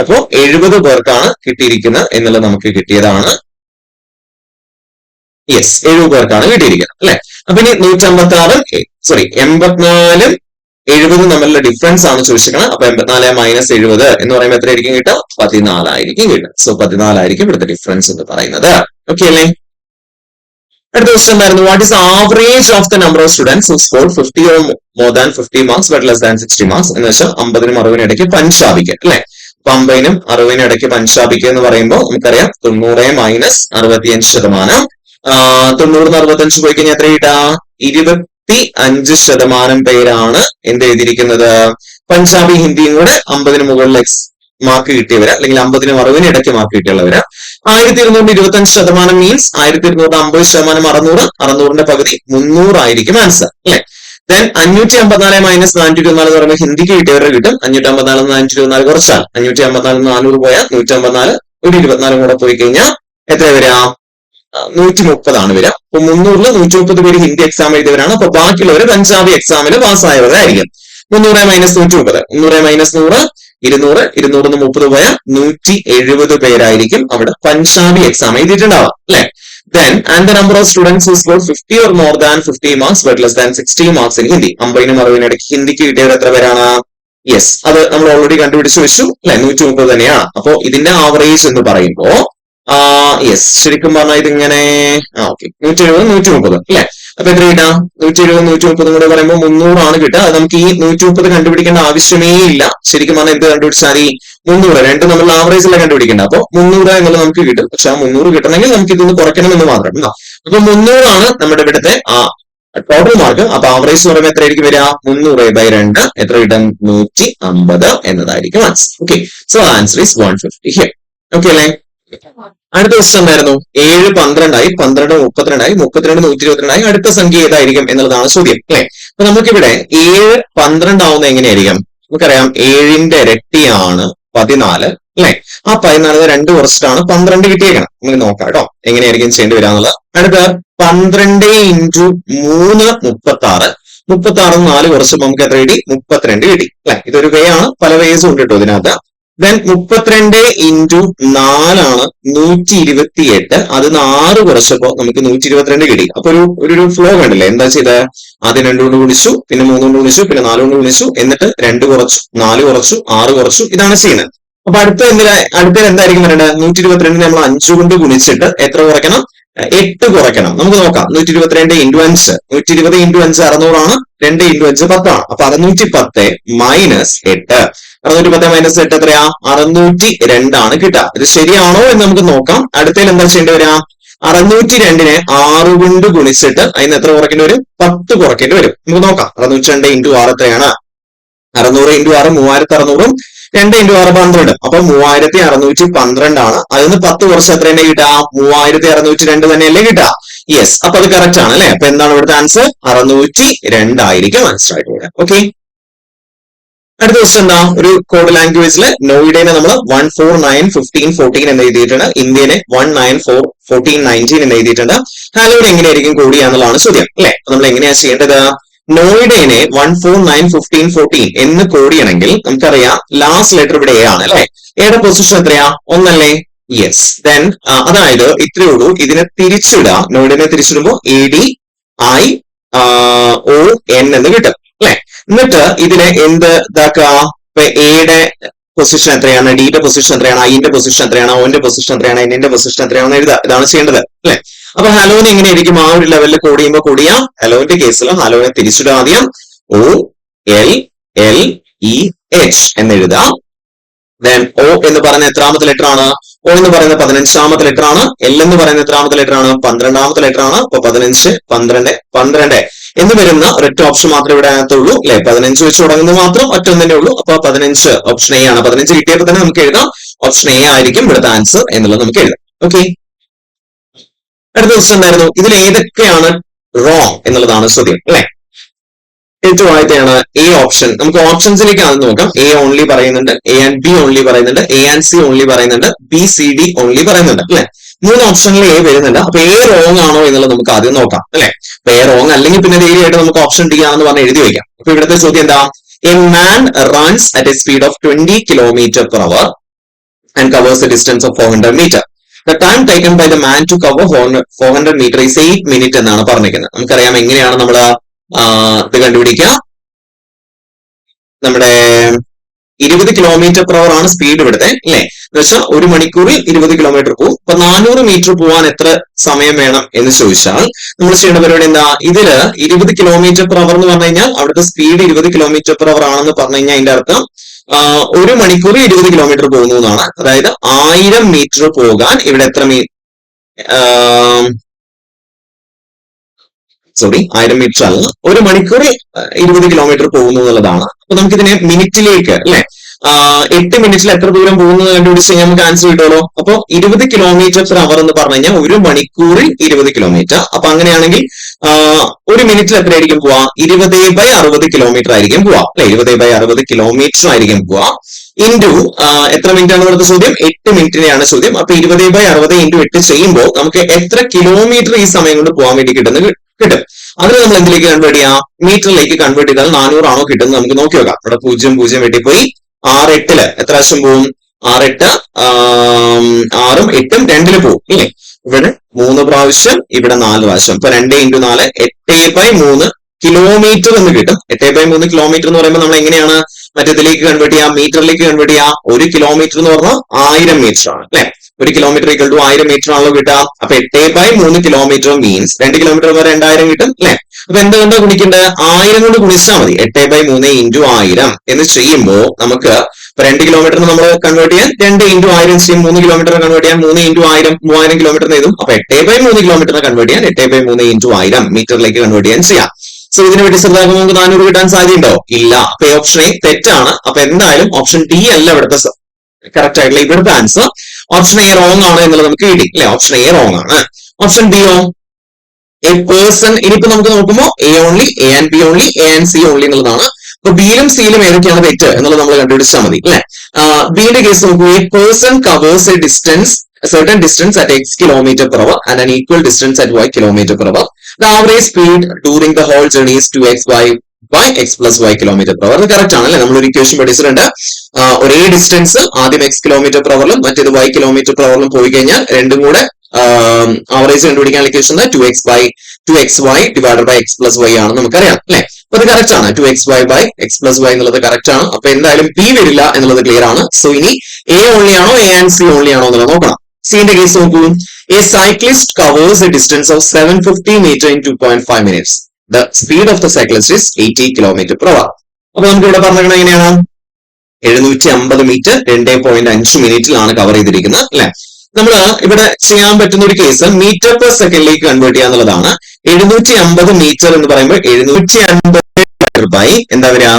അപ്പോ 70 പേർക്കാണ് കിട്ടിയിരിക്കുന്നത് എന്നുള്ളത് നമുക്ക് കിട്ടിയതാണ്. യെസ്, 70 പേർക്കാണ് കിട്ടിയിരിക്കുന്നത് അല്ലെ? അപ്പൊ ഇനി 156 സോറി 84-നും 70 തമ്മിലുള്ള ഡിഫറൻസ് ആണ് ചോദിച്ചിരിക്കുന്നത്. അപ്പൊ 84 മൈനസ് 70 എന്ന് പറയുമ്പോൾ എത്രയായിരിക്കും കിട്ടുക? 14 ആയിരിക്കും കിട്ടുക. സോ 14 ആയിരിക്കും ഇവിടുത്തെ ഡിഫറൻസ് എന്ന് പറയുന്നത്. ഓക്കെ അല്ലേ? അടുത്ത ക്വസ്റ്റ്യൻ എന്തായിരുന്നു? What is average of the number of students who score 50 or more than 50 marks but less than 60 marks? എന്ന് വെച്ചാൽ 50-നും 60-നും ഇടയ്ക്ക് പഞ്ചാബിക്ക് അല്ലെ? 50-നും 60-നും ഇടയ്ക്ക് പഞ്ചാബിക്ക് എന്ന് പറയുമ്പോൾ നമുക്കറിയാം 90 മൈനസ് 65%. 90-ന് 65 പോയി കഴിഞ്ഞാൽ എത്ര കിട്ടാ? 25% പേരാണ് എന്ത് എഴുതിയിരിക്കുന്നത്? പഞ്ചാബി ഹിന്ദിയും കൂടെ 50-ന് മുകളിൽ മാർക്ക് കിട്ടിയവര് അല്ലെങ്കിൽ 50-നും 60-നും ഇടയ്ക്ക് മാർക്ക് കിട്ടിയുള്ളവര്. 1225% മീൻസ് 1250% 600, 600-ന്റെ പകുതി 300 ആയിരിക്കും ആൻസർ അല്ലെ? ദെൻ 554 മൈനസ് 424 എന്ന് പറയുമ്പോൾ ഹിന്ദിക്ക് കിട്ടിയവരെ കിട്ടും. 554 424 കുറച്ചാൽ 554 400 പോയാൽ 154, ഒരു 24 കൂടെ പോയി കഴിഞ്ഞാൽ എത്ര വരാ? 130 ആണ് വരിക. അപ്പൊ 300-ൽ 130 പേര് ഹിന്ദി എക്സാം എഴുതിയവരാണ്. അപ്പൊ ബാക്കിയുള്ളവര് പഞ്ചാബി എക്സാമിൽ പാസ്സായവരായിരിക്കും. 300 മൈനസ് 130, 300 മൈനസ് 100 200, 200-ന് 30 പോയാൽ 170 പേരായിരിക്കും അവിടെ പഞ്ചാബി എക്സാം എഴുതിയിട്ടുണ്ടാവുക അല്ലെ? Then and the number of students who scored 50 or more than 50 marks but less than 60 marks in Hindi. 50-നും 60-നും ഇടയ്ക്ക് ഹിന്ദിക്ക് കിട്ടിയവർ എത്ര പേരാണ്? യെസ്, അത് നമ്മൾ ഓൾറെഡി കണ്ടുപിടിച്ചു വെച്ചു അല്ലെ? 130 തന്നെയാണ്. അപ്പോ ഇതിന്റെ ആവറേജ് എന്ന് പറയുമ്പോ യെസ്, ശരിക്കും പറഞ്ഞാൽ ഇതിങ്ങനെ ഓക്കെ 170 130 അല്ലെ? അപ്പൊ എത്ര കിട്ടാ? 170 130 കൂടെ പറയുമ്പോൾ 300 ആണ് കിട്ടുക. അത് നമുക്ക് ഈ 130 കണ്ടുപിടിക്കേണ്ട ആവശ്യമേ ഇല്ല. ശരിക്കും പറഞ്ഞാൽ എന്ത് കണ്ടുപിടിച്ചാൽ ഈ 300 രണ്ടും നമ്മൾ ആവറേജിലാണ് കണ്ടുപിടിക്കേണ്ടത്. അപ്പൊ 300 എന്നുള്ളത് നമുക്ക് കിട്ടും. പക്ഷെ ആ 300 കിട്ടണമെങ്കിൽ നമുക്ക് ഇതൊന്ന് കുറയ്ക്കണമെന്ന് മാത്രം. അപ്പൊ 300 ആണ് നമ്മുടെ ഇവിടുത്തെ ടോട്ടൽ മാർക്ക്. അപ്പൊ ആവറേജ് എന്ന് പറയുമ്പോൾ എത്രയായിരിക്കും വരിക? 300/2 എത്ര കിട്ടും? 150 എന്നതായിരിക്കും answer. Okay, so answer is 150 here. Okay അല്ലേ? അടുത്ത ക്വസ്റ്റ്യൻ എന്തായിരുന്നു? 7 12 ആയി, 12 32 ആയി, 32 122 ആയി. അടുത്ത സംഖ്യ ഏതായിരിക്കും എന്നുള്ളതാണ് ചോദ്യം അല്ലെ? അപ്പൊ നമുക്കിവിടെ 7 12 ആവുന്നത് എങ്ങനെയായിരിക്കും? നമുക്കറിയാം 7-ന്റെ ഇരട്ടിയാണ് 14 അല്ലെ? ആ 14 2 കുറച്ചിട്ടാണ് 12 കിട്ടിയേക്കണം. നമുക്ക് നോക്കാം കേട്ടോ എങ്ങനെയായിരിക്കും ചെയ്യേണ്ടി വരാന്നുള്ളത്. അടുത്ത 12 × 3 36, 36 4 കുറച്ചപ്പോൾ നമുക്ക് എത്ര കിട്ടി? 32 കിട്ടി അല്ലെ? ഇതൊരു വേ ആണ്, പല വേസും ഉണ്ട് കേട്ടോ ഇതിനകത്ത്. Then 32 into 4 128. അത് 6 കുറച്ചപ്പോ നമുക്ക് 122 കിട്ടി. അപ്പൊ ഒരു ഫ്ലോ കണ്ടില്ലേ? എന്താ ചെയ്ത്? ആദ്യം 2 കൊണ്ട് ഗുണിച്ചു, പിന്നെ 3 കൊണ്ട് ഗുണിച്ചു, പിന്നെ 4 കൊണ്ട് ഗുണിച്ചു, എന്നിട്ട് 2 കുറച്ചു, 4 കുറച്ചു, 6 കുറച്ചു. ഇതാണ് ചെയ്യുന്നത്. അപ്പൊ അടുത്ത എന്തായിരിക്കും വരേണ്ടത്? 122 നമ്മൾ 5 കൊണ്ട് ഗുണിച്ചിട്ട് എത്ര കുറയ്ക്കണം? 8 കുറയ്ക്കണം. നമുക്ക് നോക്കാം. 122 ഇൻറ്റു 5, 120 ഇൻറ്റു 5 600 2 ഇൻറ്റു 5 10. അപ്പൊ 610 മൈനസ് 8. 610 മൈനസ് 8 എത്രയാ? 602 കിട്ടുക. ഇത് ശരിയാണോ എന്ന് നമുക്ക് നോക്കാം. അടുത്തതിൽ എന്താ ചെയ്യേണ്ടി വരിക? 602 6 കൊണ്ട് ഗുണിച്ചിട്ട് അതിന് എത്ര കുറയ്ക്കേണ്ടി വരും? 10 കുറയ്ക്കേണ്ടി വരും. നമുക്ക് നോക്കാം. 602 ഇൻറ്റു 6 എത്രയാണ്? 600 ഇൻറ്റു 6 3600, 2 ഇൻറ്റു 6 12. അപ്പൊ 3612. അതിന് 10 കുറച്ച് എത്ര തന്നെ കിട്ടുക? 3602 തന്നെയല്ലേ കിട്ടുക? യെസ്. അപ്പൊ അത് കറക്റ്റ് ആണ് അല്ലെ? അപ്പൊ എന്താണ് ഇവിടുത്തെ ആൻസർ? 602 ആയിരിക്കും ആൻസർ ആയിട്ട് വരിക. ഓക്കെ. അടുത്ത ക്വസ്റ്റൻ എന്താ? ഒരു കോഡ് ലാംഗ്വേജില് നോയിഡേനെ നമ്മൾ 1491514 എന്ന് എഴുതിയിട്ടുണ്ട്. ഇന്ത്യനെ 1941419 എന്ന് എഴുതിയിട്ടുണ്ട്. ഹാലോനെ എങ്ങനെയായിരിക്കും കോഡ് ചെയ്യാന്നുള്ളതാണ് ചോദ്യം അല്ലെ? നമ്മൾ എങ്ങനെയാ ചെയ്യേണ്ടത്? നോയിഡേനെ 1491514 എന്ന് കോഡ് ചെയ്യണമെങ്കിൽ നമുക്കറിയാം ലാസ്റ്റ് ലെറ്റർ ഇവിടെ എ ആണ് അല്ലെ? എയുടെ പൊസിഷൻ എത്രയാ? 1 അല്ലേ? യെസ്. ദെൻ അതായത് ഇത്രയേ ഉള്ളൂ. ഇതിനെ തിരിച്ചിടുക. നോയിഡേനെ തിരിച്ചിടുമ്പോ ADION എന്ന് കിട്ടും അല്ലെ? എന്നിട്ട് ഇതിനെ ഇതാക്കുക? ഇപ്പൊ എയുടെ പൊസിഷൻ എത്രയാണ്? ഡിയുടെ പൊസിഷൻ എത്രയാണ്? ഐന്റെ പൊസിഷൻ എത്രയാണ്? ഓന്റെ പൊസിഷൻ എത്രയാണ്? എന്നിന്റെ പൊസിഷൻ എത്രയാണെന്ന് എഴുതുക. ഇതാണ് ചെയ്യേണ്ടത് അല്ലെ? അപ്പൊ ഹലോനെ എങ്ങനെയായിരിക്കും ആ ഒരു ലെവലിൽ കോഡ് ചെയ്യുമ്പോൾ കോഡ് ചെയ്യാം? ഹലോന്റെ കേസിൽ ഹലോനെ തിരിച്ചിടുക. ആദ്യം OLLEH എന്ന് എഴുതാം. ദെൻ O എന്ന് പറയുന്ന എത്രാമത്തെ ലെറ്റർ ആണ്? O എന്ന് പറയുന്ന 15ാമത്തെ ലെറ്റർ ആണ്. L എന്ന് പറയുന്ന എത്രാമത്തെ ലെറ്റർ ആണ്? 12ാമത്തെ ലെറ്റർ ആണ്. അപ്പൊ 15 12 എന്ന് വരുന്ന ഒരൊറ്റ ഓപ്ഷൻ മാത്രമേ ഇവിടെ അകത്തുള്ളൂ അല്ലെ? 15 വെച്ച് തുടങ്ങുന്നത് മാത്രം ഒറ്റ തന്നെ ഉള്ളൂ. അപ്പൊ 15 ഓപ്ഷൻ എ ആണ്. 15 കിട്ടിയപ്പോൾ തന്നെ നമുക്ക് എഴുതാം ഓപ്ഷൻ എ ആയിരിക്കും ഇവിടുത്തെ ആൻസർ എന്നുള്ളത് നമുക്ക് എഴുതാം. ഓക്കെ. അടുത്ത ക്വസ്റ്റൻ എന്തായിരുന്നു? ഇതിൽ ഏതൊക്കെയാണ് റോങ് എന്നുള്ളതാണ് ചോദ്യം അല്ലെ? ഏറ്റവും ആദ്യത്തെയാണ് എ ഓപ്ഷൻ. നമുക്ക് ഓപ്ഷൻസിലേക്ക് ആദ്യം നോക്കാം. എ ഓൺലി പറയുന്നുണ്ട്, എ ആൻഡ് ബി ഓൺലി പറയുന്നുണ്ട്, എ ആൻഡ് സി ഓൺലി പറയുന്നുണ്ട്, BCD ഓൺലി പറയുന്നുണ്ട് അല്ലെ? 3 ഓപ്ഷനിൽ എ വരുന്നുണ്ട്. അപ്പൊ എ റോങ് ആണോ എന്നുള്ളത് നമുക്ക് ആദ്യം നോക്കാം അല്ലെ? അപ്പൊ എ റോങ് അല്ലെങ്കിൽ പിന്നെ ധൈര്യമായിട്ട് നമുക്ക് ഓപ്ഷൻ ഡി ആണെന്ന് പറഞ്ഞ് എഴുതി വയ്ക്കാം. അപ്പൊ ഇവിടുത്തെ ചോദ്യം എന്താ? A man runs at A speed of 20 km/h and covers a distance of 400 meters. The time taken by the man to cover 400 meters is 8 minutes എന്നാണ് പറഞ്ഞിരിക്കുന്നത്. നമുക്കറിയാം എങ്ങനെയാണ് നമ്മൾ ഇത് കണ്ടുപിടിക്കുക. നമ്മുടെ 20 km/h ആണ് സ്പീഡ് ഇവിടുത്തെ അല്ലെ? എന്ന് വെച്ചാൽ 1 മണിക്കൂറിൽ 20 കിലോമീറ്റർ പോകും. അപ്പൊ 400 മീറ്റർ പോവാൻ എത്ര സമയം വേണം എന്ന് ചോദിച്ചാൽ നമ്മൾ ചെയ്യേണ്ട പരിപാടി എന്താ? ഇതില് 20 km/h എന്ന് പറഞ്ഞു കഴിഞ്ഞാൽ അവിടുത്തെ സ്പീഡ് 20 km/h ആണെന്ന് പറഞ്ഞു കഴിഞ്ഞാൽ അതിന്റെ അർത്ഥം 1 മണിക്കൂർ 20 കിലോമീറ്റർ പോകുന്നു എന്നാണ്. അതായത് 1000 മീറ്റർ പോകാൻ ഇവിടെ എത്ര 1000 മീറ്റർ അല്ല, 1 മണിക്കൂർ 20 കിലോമീറ്റർ പോകുന്നു എന്നുള്ളതാണ്. അപ്പൊ നമുക്കിതിനെ മിനിറ്റിലേക്ക് അല്ലെ? 8 മിനിറ്റിൽ എത്ര ദൂരം പോകുന്നത് കണ്ടുപിടിച്ച് കഴിഞ്ഞാൽ നമുക്ക് ആൻസർ കിട്ടുമല്ലോ. അപ്പൊ 20 km/h എന്ന് പറഞ്ഞു കഴിഞ്ഞാൽ 1 മണിക്കൂറിൽ 20 കിലോമീറ്റർ. അപ്പൊ അങ്ങനെയാണെങ്കിൽ 1 മിനിറ്റിൽ എത്രയായിരിക്കും പോവാ? 20/60 കിലോമീറ്റർ ആയിരിക്കും പോവാ അല്ലെ? 20/60 കിലോമീറ്റർ ആയിരിക്കും പോവാ. ഇൻറ്റു എത്ര മിനിറ്റ് ആണ് ഇവിടുത്തെ ചോദ്യം? 8 മിനിറ്റിനെയാണ് ചോദ്യം. അപ്പൊ 20/60 ഇൻറ്റു 8 ചെയ്യുമ്പോൾ നമുക്ക് എത്ര കിലോമീറ്റർ ഈ സമയം കൊണ്ട് പോകാൻ വേണ്ടി കിട്ടും. അതിന് നമ്മൾ എന്തിലേക്ക് കൺവേർട്ട് ചെയ്യാം? മീറ്ററിലേക്ക് കൺവേർട്ട് ചെയ്താൽ 400 ആണോ കിട്ടുന്നത് നമുക്ക് നോക്കി നോക്കാം. ഇവിടെ 0 വെട്ടിപ്പോയി. 6 8 എത്ര പ്രാവശ്യം പോവും? 6 8 6ഉം 8ഉം 2 പോവും ഇല്ലേ? ഇവിടെ 3 പ്രാവശ്യം, ഇവിടെ 4 പ്രാവശ്യം. ഇപ്പൊ 2 × 4 8/3 കിലോമീറ്റർ എന്ന് കിട്ടും. 8/3 കിലോമീറ്റർ എന്ന് പറയുമ്പോൾ നമ്മൾ എങ്ങനെയാണ് മറ്റേതിലേക്ക് കൺവേർട്ട് ചെയ്യാം? മീറ്ററിലേക്ക് കൺവേർട്ട് ചെയ്യാം. 1 കിലോമീറ്റർ എന്ന് പറഞ്ഞാൽ 1000 മീറ്റർ ആണ് അല്ലെ? 1 കിലോമീറ്റർ = 1000 മീറ്റർ ആണല്ലോ കിട്ടുക. അപ്പൊ 8/3 കിലോമീറ്റർ മീൻസ് 2 കിലോമീറ്റർ വരെ 2000 കിട്ടും അല്ലെ? അപ്പൊ എന്തുകൊണ്ടാ ഗുണിക്കേണ്ടത്? 1000 കൊണ്ട് ഗുണിച്ചാൽ മതി. 8/3 × 1000 എന്ന് ചെയ്യുമ്പോൾ നമുക്ക് 2 കിലോമീറ്റർ നമ്മൾ കൺവേർട്ട് ചെയ്യാൻ 2 × 1000 ചെയ്യും. 3 കിലോമീറ്റർ കൺവേർട്ട് ചെയ്യാൻ 3 × 1000 3000 കിലോമീറ്റർ എഴുതും. അപ്പൊ 8/3 കിലോമീറ്ററിനെ കൺവേർട്ട് ചെയ്യാൻ 8/3 × 1000 മീറ്ററിലേക്ക് കൺവേർട്ട് ചെയ്യാൻ ചെയ്യാം. സോ ഇതിന് വേണ്ടി ചെറുതാകുമ്പോൾ നമുക്ക് 400 കിട്ടാൻ സാധ്യതയുണ്ടോ? ഇല്ല. അപ്പൊ ഓപ്ഷൻ എ തെറ്റാണ്. അപ്പൊ എന്തായാലും ഓപ്ഷൻ ഡി അല്ല ഇവിടുത്തെ കറക്റ്റ് ആയിട്ടുള്ള ഇവിടുത്തെ ആൻസർ. ഓപ്ഷൻ എ റോങ് ആണ് എന്നുള്ളത് നമുക്ക് കിട്ടി അല്ലെ? ഓപ്ഷൻ എ റോങ് ആണ്. ഓപ്ഷൻ ബിയോ? A person. ഇനിയിപ്പോ നമുക്ക് നോക്കുമ്പോൾ A only, A and B only, A and C only എന്നുള്ളതാണ്. അപ്പൊ ബിയിലും സിയിലും ഏതൊക്കെയാണ് തെറ്റ് എന്നുള്ളത് നമ്മൾ കണ്ടുപിടിച്ചാൽ മതി അല്ലെ? ബിയുടെ കേസ് നോക്കൂ. A person covers A distance certain distance at x km/h and an equal distance at y km/h. The average speed during the whole journey is 2x by x plus y kilometre per hour. അത് correct ആണ് അല്ലെ? നമ്മളൊരു equation പഠിച്ചിട്ടുണ്ട്. ഒരേ distance ആദ്യം x kilometre per hour മറ്റേത് y kilometre per hour പോയി കഴിഞ്ഞാൽ രണ്ടും കൂടെ ആവറേജ് കണ്ടുപിടിക്കാൻ equation 2xy divided by x plus y ആണ് നമുക്കറിയാം അല്ലെ? അപ്പൊ അത് കറക്റ്റ് ആണ്. 2xy by x plus y എന്നുള്ളത് കറക്റ്റ് ആണ്. അപ്പൊ എന്തായാലും p വരില്ല എന്നുള്ളത് ക്ലിയർ ആണ്. സോ ഇനി a ഓൺലി ആണോ a ആൻഡ് c ഓൺലി ആണോ എന്നുള്ളത് നോക്കണം. സിന്റെ കേസ് നോക്കൂ. A cyclist covers a distance of 750 meter in 2.5 minutes. The speed of the cyclist is 80 km per hour. അപ്പൊ നമുക്ക് ഇവിടെ പറഞ്ഞിരിക്കുന്നത് എങ്ങനെയാണ്? 750 മീറ്റർ 2.5 മിനിറ്റിലാണ് കവർ ചെയ്തിരിക്കുന്നത് അല്ലെ? നമ്മൾ ഇവിടെ ചെയ്യാൻ പറ്റുന്ന ഒരു കേസ് മീറ്റർ പെർ സെക്കൻഡിലേക്ക് കൺവേർട്ട് ചെയ്യുക എന്നുള്ളതാണ്. 750 മീറ്റർ എന്ന് പറയുമ്പോൾ 750 ബൈ എന്താ പറയാ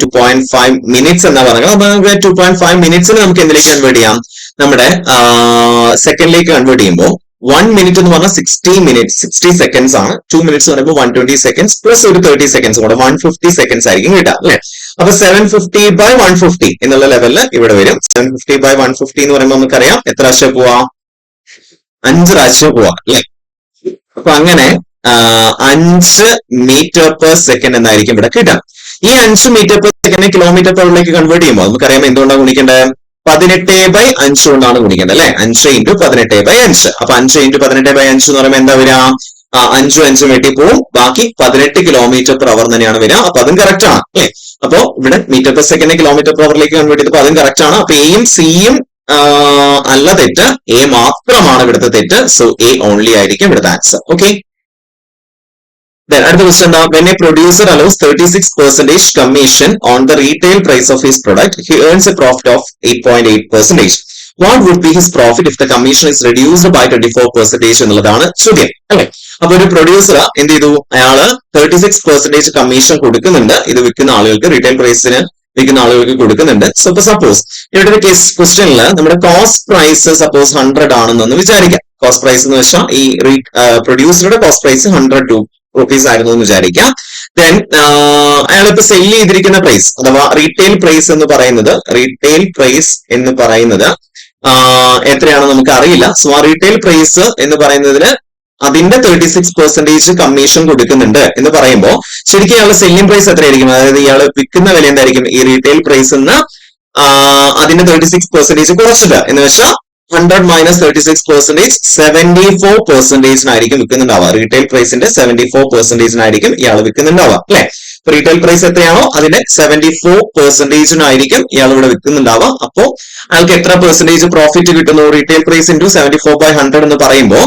2.5 മിനിറ്റ്സ് എന്നാ പറയുന്നത്. അപ്പൊ 2.5 മിനിറ്റ്സിന് നമുക്ക് എന്തിലേക്ക് കൺവേർട്ട് ചെയ്യാം? നമ്മുടെ സെക്കൻഡിലേക്ക് കൺവേർട്ട് ചെയ്യുമ്പോൾ 1 മിനിറ്റ് എന്ന് പറഞ്ഞാൽ 60 സെക്കൻഡ്സ് ആണ്. 2 മിനിറ്റ്സ് എന്ന് പറയുമ്പോൾ 120 സെക്കൻഡ്സ് പ്ലസ് ഒരു 30 സെക്കൻഡ്സ് കൂടെ 150 സെക്കൻഡ്സ് ആയിരിക്കും കിട്ടുക അല്ലെ? അപ്പൊ 750 by 150 എന്നുള്ള ലെവലില് ഇവിടെ വരും. 750 by 150 എന്ന് പറയുമ്പോൾ നമുക്കറിയാം എത്ര പ്രാവശ്യം പോവാ? 5 പ്രാവശ്യം പോവാ അല്ലെ? അപ്പൊ അങ്ങനെ 5 മീറ്റർ പെർ സെക്കൻഡ് എന്നായിരിക്കും ഇവിടെ കിട്ടുക. ഈ 5 metre per second kilometre per അവറിലേക്ക് കൺവേർട്ട് ചെയ്യുമ്പോൾ നമുക്കറിയാം എന്തുകൊണ്ടാണ് ഗുണിക്കേണ്ടത്? 18/5 കൊണ്ടാണ് ഗുണിക്കേണ്ടത് അല്ലെ? 5 × 18/5. അപ്പൊ 5 × 18/5 എന്ന് പറയുമ്പോൾ എന്താ വരിക? 5 വെട്ടി പോവും. ബാക്കി 18 കിലോമീറ്റർ പെർ അവർ തന്നെയാണ് വരിക. അപ്പൊ അതും കറക്റ്റ് ആണ് അല്ലെ? അപ്പൊ ഇവിടെ metre per second kilometre per അവറിലേക്ക് കൺവേർട്ട് ചെയ്തപ്പോൾ അതും കറക്റ്റ് ആണ്. അപ്പൊ എയും സിയും അല്ല തെറ്റ്, എ മാത്രമാണ് ഇവിടുത്തെ തെറ്റ്. സോ എ ഓൺലി ആയിരിക്കും ഇവിടുത്തെ ആൻസർ. ഓക്കെ. അടുത്ത ക്വസ്റ്റ്യൻ എന്താ? When a producer allows 36% commission on the retail price of his product, he earns a profit of 8.8%. What would be his profit if the commission is reduced by 24% എന്നുള്ളതാണ് ചോദ്യം അല്ലെ? അപ്പൊ ഒരു producer എന്ത് ചെയ്തു? അയാള് 36% കമ്മീഷൻ കൊടുക്കുന്നുണ്ട്. ഇത് വിൽക്കുന്ന ആളുകൾക്ക്, റീറ്റെയിൽ പ്രൈസിന് വിൽക്കുന്ന ആളുകൾക്ക് കൊടുക്കുന്നുണ്ട്. സോ ഇപ്പൊ സപ്പോസ് ഇവിടെ ഒരു കേസ് ക്വസ്റ്റ്യനിൽ നമ്മുടെ കോസ്റ്റ് പ്രൈസ് സപ്പോസ് 100 ആണെന്നൊന്ന് വിചാരിക്കാം. കോസ്റ്റ് പ്രൈസ് എന്ന് വെച്ചാൽ ഈ പ്രൊഡ്യൂസറുടെ കോസ്റ്റ് പ്രൈസ് 100 rupees ആയിരുന്നു എന്ന് വിചാരിക്കാം. ദെൻ അയാളിപ്പോ സെല് ചെയ്തിരിക്കുന്ന പ്രൈസ് അഥവാ റീറ്റെയിൽ പ്രൈസ് എന്ന് പറയുന്നത് എത്രയാണോ നമുക്ക് അറിയില്ല. സോ ആ റീറ്റെയിൽ പ്രൈസ് എന്ന് പറയുന്നതിന് അതിന്റെ 36% കമ്മീഷൻ കൊടുക്കുന്നുണ്ട് എന്ന് പറയുമ്പോൾ ശരിക്കും ഇയാളുടെ സെല്ലിംഗ് പ്രൈസ് എത്രയായിരിക്കും? അതായത് ഇയാൾ വിൽക്കുന്ന വില എന്തായിരിക്കും? ഈ റീറ്റെയിൽ പ്രൈസ് അതിന്റെ 36% കുറച്ചിട്ട് എന്ന് വെച്ചാൽ 100 minus 36%, 74% ആയിരിക്കും വിൽക്കുന്നുണ്ടാവുക. റീറ്റെയിൽ പ്രൈസിന്റെ 74% ആയിരിക്കും ഇയാൾ വിൽക്കുന്നുണ്ടാവുക അല്ലെ? റീറ്റെയിൽ പ്രൈസ് എത്രയാണോ അതിന്റെ 74% ആയിരിക്കും ഇയാൾ ഇവിടെ വിൽക്കുന്നുണ്ടാവുക. അപ്പോ അയാൾക്ക് എത്ര പെർസെന്റേജ് പ്രോഫിറ്റ് കിട്ടുന്നു? റീറ്റെയിൽ പ്രൈസ് ഇൻറ്റു 74/100 എന്ന് പറയുമ്പോൾ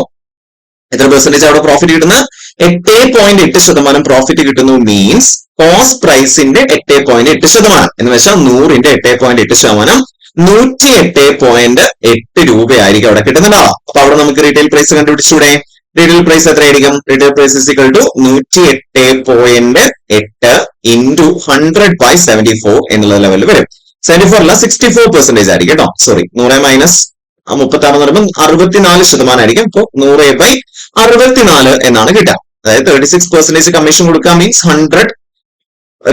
എത്ര പെർസെന്റേജ് അവിടെ പ്രോഫിറ്റ് കിട്ടുന്നത്? 8.8% പ്രോഫിറ്റ് കിട്ടുന്നു. മീൻസ് കോസ്റ്റ് പ്രൈസിന്റെ 8.8% എന്ന് വെച്ചാൽ 100ന്റെ 8.8%, 108.8 രൂപയായിരിക്കും അവിടെ കിട്ടുന്നുണ്ടാവുക. അപ്പൊ അവിടെ നമുക്ക് റീറ്റെയിൽ പ്രൈസ് കണ്ടുപിടിച്ചൂടെ? റീറ്റെയിൽ പ്രൈസ് എത്രയായിരിക്കും? Retail price is equal to 108.8 into 100/74 എന്നുള്ള ലെവലിൽ വരും. 74 അല്ല 64% ആയിരിക്കും കേട്ടോ. സോറി, 100 മൈനസ് 36 എന്ന് പറയുമ്പോൾ 64% ആയിരിക്കും. ഇപ്പൊ 100/64 എന്നാണ് കിട്ടുക. അതായത് 36% കമ്മീഷൻ കൊടുക്കുക മീൻസ് 100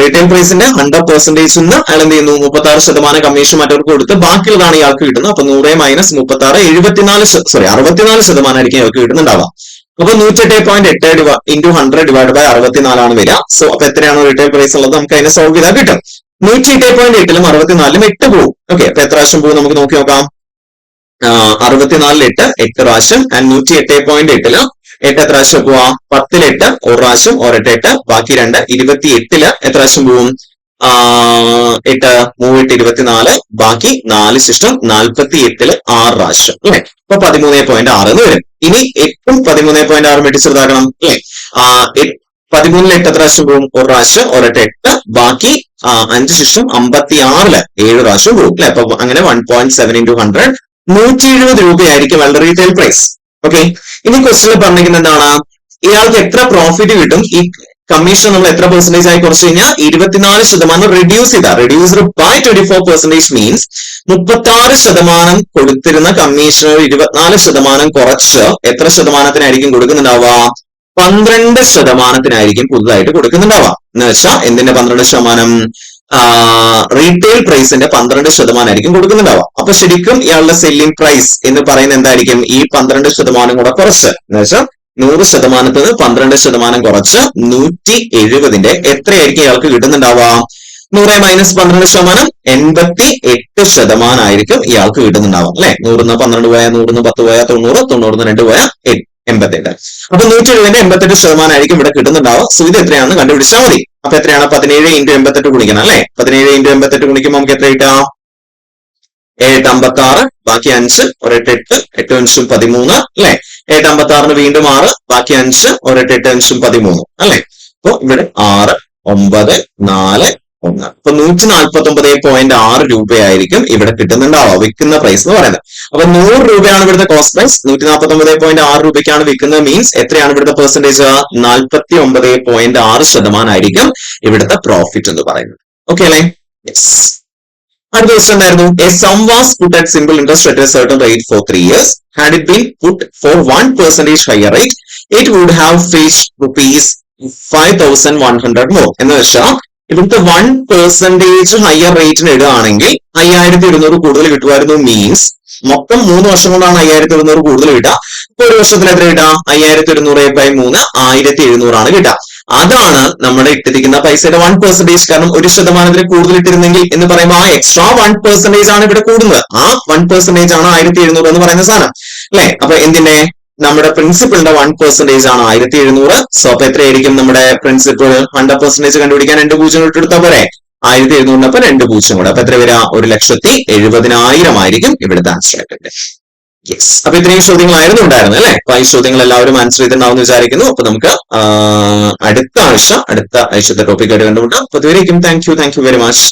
റീറ്റെയിൽ പ്രൈസിന്റെ 100% അയാൾ എന്ത് ചെയ്യുന്നു? 66% കമ്മീഷൻ മറ്റവർക്ക് കൊടുത്ത് ബാക്കിയുള്ളതാണ് ഇയാൾക്ക് കിട്ടുന്നത്. അപ്പൊ 100 മൈനസ് 66 64% ആയിരിക്കും ഇയാൾക്ക് കിട്ടുന്നുണ്ടാവുക. അപ്പൊ 108.8 ഇൻറ്റു 100 ഡിവൈഡ് ബൈ 64 ആണ് വരിക. സോ അപ്പൊ എത്രയാണ് റീറ്റെയിൽ പ്രൈസ് ഉള്ളത്? നമുക്ക് അതിനെ സോൾവ് ചെയ്താൽ കിട്ടും. 108.8ലും 64ലും 8 പോകും. ഓക്കെ, അപ്പൊ എത്ര പ്രാവശ്യം പോകും നമുക്ക് നോക്കി നോക്കാം. 64 8 പ്രാവശ്യം ആൻഡ് 108.8ല് 8 എത്ര പ്രാവശ്യം പോവാ? 10 8 ഒരു പ്രാവശ്യം, 8 ബാക്കി 2 28ല് എത്ര പ്രാവശ്യം പോവും? 8 3 24 ബാക്കി 4 ശിഷ്ടം 48ല് 6 പ്രാവശ്യം അല്ലെ? അപ്പൊ 13.6 എന്ന് വരും. ഇനി 8ഉം 13.6 വെട്ടി ചെറുതാക്കണം അല്ലെ? 13ല് 8 എത്ര പ്രാവശ്യം പോവും? ഒരു പ്രാവശ്യം, 8 ബാക്കി 5 ശിഷ്ടം 56ല് 7 പ്രാവശ്യം പോവും അല്ലെ? അപ്പൊ അങ്ങനെ 1.7 ഇൻറ്റു 100 170 രൂപയായിരിക്കും അവളുടെ റീറ്റെയിൽ പ്രൈസ്. ഓക്കെ, ഇനി ക്വസ്റ്റ്യൻ പറഞ്ഞിരിക്കുന്നത് എന്താണ്? ഇയാൾക്ക് എത്ര പ്രോഫിറ്റ് കിട്ടും? ഈ കമ്മീഷൻ നമ്മൾ എത്ര പെർസെന്റേജ് ആയി കുറച്ച് കഴിഞ്ഞാൽ 24% റെഡ്യൂസ് ചെയ്ത റെഡ്യൂസ്ഡ് ബൈ 24% മീൻസ് 36% കൊടുത്തിരുന്ന കമ്മീഷൻ 24% കുറച്ച് എത്ര ശതമാനത്തിനായിരിക്കും കൊടുക്കുന്നുണ്ടാവുക? 12% പുതുതായിട്ട് കൊടുക്കുന്നുണ്ടാവുക. എന്ന് വെച്ചാൽ എന്തിന്റെ 12%? റീറ്റെയിൽ പ്രൈസിന്റെ 12% ആയിരിക്കും കൊടുക്കുന്നുണ്ടാവുക. അപ്പൊ ശരിക്കും ഇയാളുടെ സെല്ലിംഗ് പ്രൈസ് എന്ന് പറയുന്നത് എന്തായിരിക്കും? ഈ 12% കൂടെ കുറച്ച് എന്ന് വെച്ചാൽ 100% 12% കുറച്ച് 170ന്റെ എത്രയായിരിക്കും ഇയാൾക്ക് കിട്ടുന്നുണ്ടാവുക? 100 മൈനസ് 12%, 88% ആയിരിക്കും ഇയാൾക്ക് കിട്ടുന്നുണ്ടാവും അല്ലെ. 100 12 പോയാൽ 100 10 പോയാൽ 90, 90 2 പോയാൽ 88. അപ്പൊ 170ന്റെ 88% ആയിരിക്കും ഇവിടെ കിട്ടുന്നുണ്ടാവും. സോ ഇത് എത്രയാണെന്ന് കണ്ടുപിടിച്ചാൽ മതി. അപ്പൊ എത്രയാണ്? 17 × 88 ഗുണിക്കണം അല്ലെ. 17 × 88 ഗുണിക്കുമ്പോൾ നമുക്ക് എത്ര കിട്ടാം? 7 56, ബാക്കി 5, 1 8, 8 5 13 അല്ലെ. 7 56 വീണ്ടും 6, ബാക്കി 5, 1 8 5 13 അല്ലെ. അപ്പൊ ഇവിടെ 6 9 4 1. അപ്പൊ 149.6 രൂപയായിരിക്കും ഇവിടെ കിട്ടുന്നുണ്ടാവുക വിൽക്കുന്ന പ്രൈസ് എന്ന് പറയുന്നത്. അപ്പൊ 100 രൂപയാണ് ഇവിടുത്തെ കോസ്റ്റ് പ്രൈസ്. 149.6 രൂപയ്ക്കാണ് വിൽക്കുന്നത്. മീൻസ് എത്രയാണ് ഇവിടുത്തെ പെർസെന്റേജ്? 49.6% ആയിരിക്കും ഇവിടുത്തെ പ്രോഫിറ്റ് എന്ന് പറയുന്നത്. ഓക്കെ അല്ലെ? യെസ്. അടുത്ത ക്വസ്റ്റ്യൻ എന്തായിരുന്നു? A sum was put at simple interest at a certain rate for 3 years. Had it been put for 1% higher rate, it would have fetched rupees 5,100 more. എന്ന് വെച്ചാൽ ഇവിടുത്തെ 1% ഹയർ റേറ്റിന് ഇടുകയാണെങ്കിൽ 5,200 കൂടുതൽ കിട്ടുമായിരുന്നു. മീൻസ് മൊത്തം 3 വർഷം കൊണ്ടാണ് 5,200 കൂടുതൽ കിട്ടുക. ഇപ്പൊ ഒരു വർഷത്തിൽ എത്ര കിട്ടുക? 5,200/3 1,700 ആണ് കിട്ടുക. അതാണ് നമ്മുടെ ഇട്ടിരിക്കുന്ന പൈസയുടെ 1%. കാരണം 1% കൂടുതൽ ഇട്ടിരുന്നെങ്കിൽ എന്ന് പറയുമ്പോൾ ആ എക്സ്ട്രാ 1% ആണ് ഇവിടെ കൂടുന്നത്. ആ 1% ആണ് 1,700 എന്ന് പറയുന്ന സാധനം അല്ലെ. അപ്പൊ എന്തിന്റെ? നമ്മുടെ പ്രിൻസിപ്പിളിന്റെ 1% ആണ് 1,700. സോ അപ്പൊ എത്രയായിരിക്കും നമ്മുടെ പ്രിൻസിപ്പിൾ? 100% കണ്ടുപിടിക്കാൻ 2 പൂജ്യം ഇട്ടെടുത്താൽ പോരെ. 1,700 അപ്പൊ 2 പൂജ്യം കൂടെ. അപ്പൊ എത്ര വരിക? 1,70,70,000 ആയിരിക്കും ഇവിടുത്തെ ആൻസർ ആയിട്ട്. യെസ്. അപ്പൊ ഇത്രയും ചോദ്യങ്ങളായിരുന്നു ഉണ്ടായിരുന്നത് അല്ലെ. അപ്പൊ ഈ ചോദ്യങ്ങൾ എല്ലാവരും ആൻസർ ചെയ്തിട്ടുണ്ടാവും എന്ന് വിചാരിക്കുന്നു. അപ്പൊ നമുക്ക് അടുത്ത ആഴ്ചത്തെ ടോപ്പിക് ആയിട്ട് കണ്ടുമുട്ടാം. അപ്പൊ ഇതുവരേക്കും താങ്ക് യു വെരി മച്ച്.